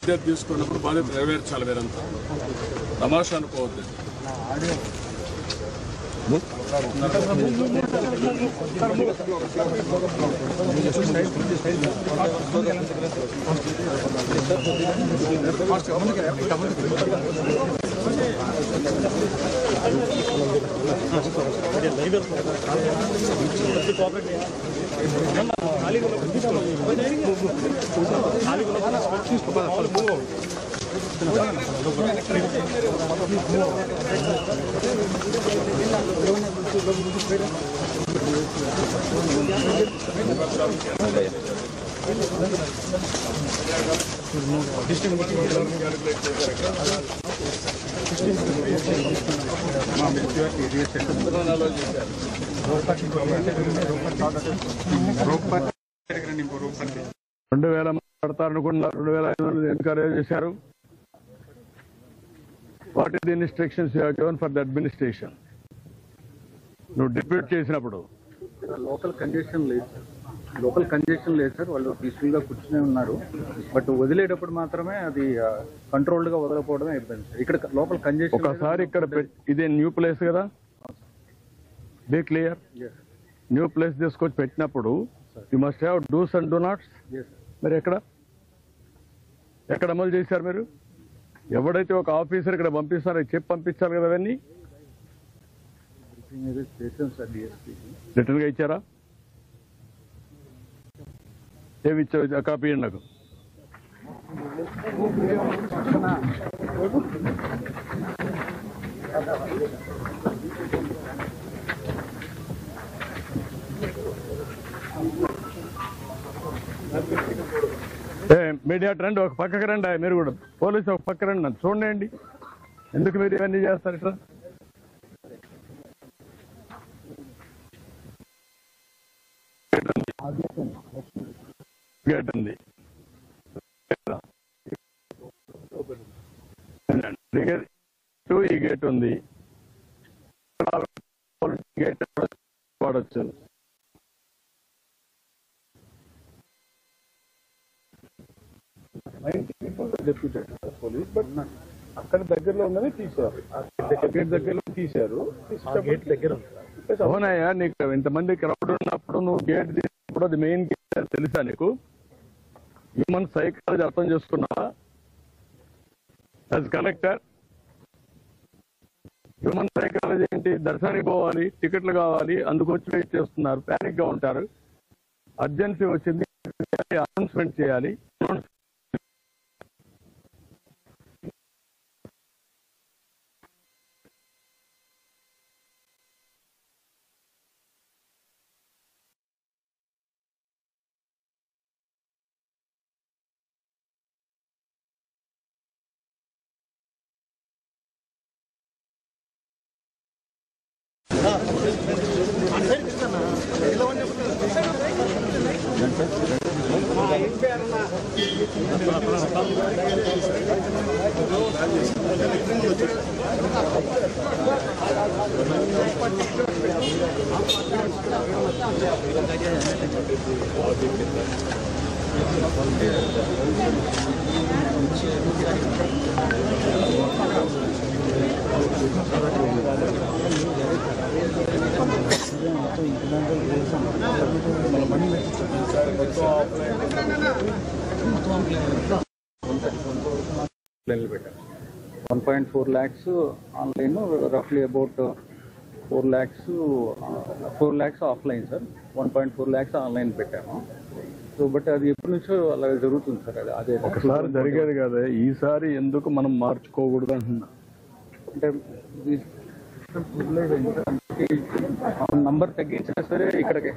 బాధ్యత తీసుకున్నప్పుడు బాధ్యత నెరవేర్చాలి. మీరంతా తమాషా అనుకోవద్దు. మాట్లాడతారనుకున్నా 2,500 ఎన్కరేజ్ చేశారు. What is the instructions you have given for the administration? నువ్వు డిప్యూట్ చేసినప్పుడు లోకల్ కంజెషన్ లేదు సార్. వాళ్ళు పీస్ఫుల్ గా కూర్చునే ఉన్నారు. బట్ వదిలేటప్పుడు మాత్రమే అది కంట్రోల్డ్ గా వదలకపోవడమే ఇబ్బంది సార్. ఇక్కడ లోకల్ కంజెషన్ ఒకసారి ఇక్కడ ఇదే న్యూ ప్లేస్ కదా, బీ క్లియర్. న్యూ ప్లేస్ తీసుకొచ్చి పెట్టినప్పుడు you must have dos and do nots. మరి ఎక్కడ అమలు చేశారు మీరు? ఎవడైతే ఒక ఆఫీసర్ ఇక్కడ పంపిస్తారో చెప్పి పంపించాలి కదా. అవన్నీ రిటర్న్ గా ఇచ్చారా? ఏమి ఇచ్చావు? కాపీ ఇవ్వండి నాకు. మీడియా రండి, ఒక పక్కకి రండి. మీరు కూడా పోలీసు ఒక పక్క రండి, నన్ను చూడండి. ఎందుకు మీరు ఇవన్నీ చేస్తారు? ఇట్లా గేట్ ఉంది, ఈ గేట్ ఉంది, గేట్ వాడచ్చు. పోలీస్ బట్ అక్కడ దగ్గరలో ఉందని తీశారు. గేట్ దగ్గరలో తీశారు. అవునయ్యా, నీకు ఇంతమంది క్రౌడ్ ఉన్నప్పుడు నువ్వు గేట్ తీసినప్పుడు అది మెయిన్ గేట్ తెలుసా నీకు? హ్యూమన్ సైకాలజీ అర్థం చేసుకున్నావా? యాజ్ కలెక్టర్ హ్యూమన్ సైకాలజీ ఏంటి? దర్శనానికి పోవాలి, టికెట్లు కావాలి, అందుకు వచ్చి వెయిట్ చేస్తున్నారు, ప్యానిక్ గా ఉంటారు. అర్జెన్సీ వచ్చింది, అనౌన్స్మెంట్ చేయాలి. $1.4 lakhs ఆన్లైన్, రఫ్లీ about 4 lakhs offline sir. 1.4 lakhs online పెట్టాము. సో బట్ అది ఎప్పటి నుంచో అలా జరుగుతుంది సార్. అదే ఒకసారి జరిగేది కదా, ఈసారి ఎందుకు మనం మార్చుకోకూడదు అంటున్నా. అంటే నంబర్ తగ్గించినా సరే ఇక్కడికి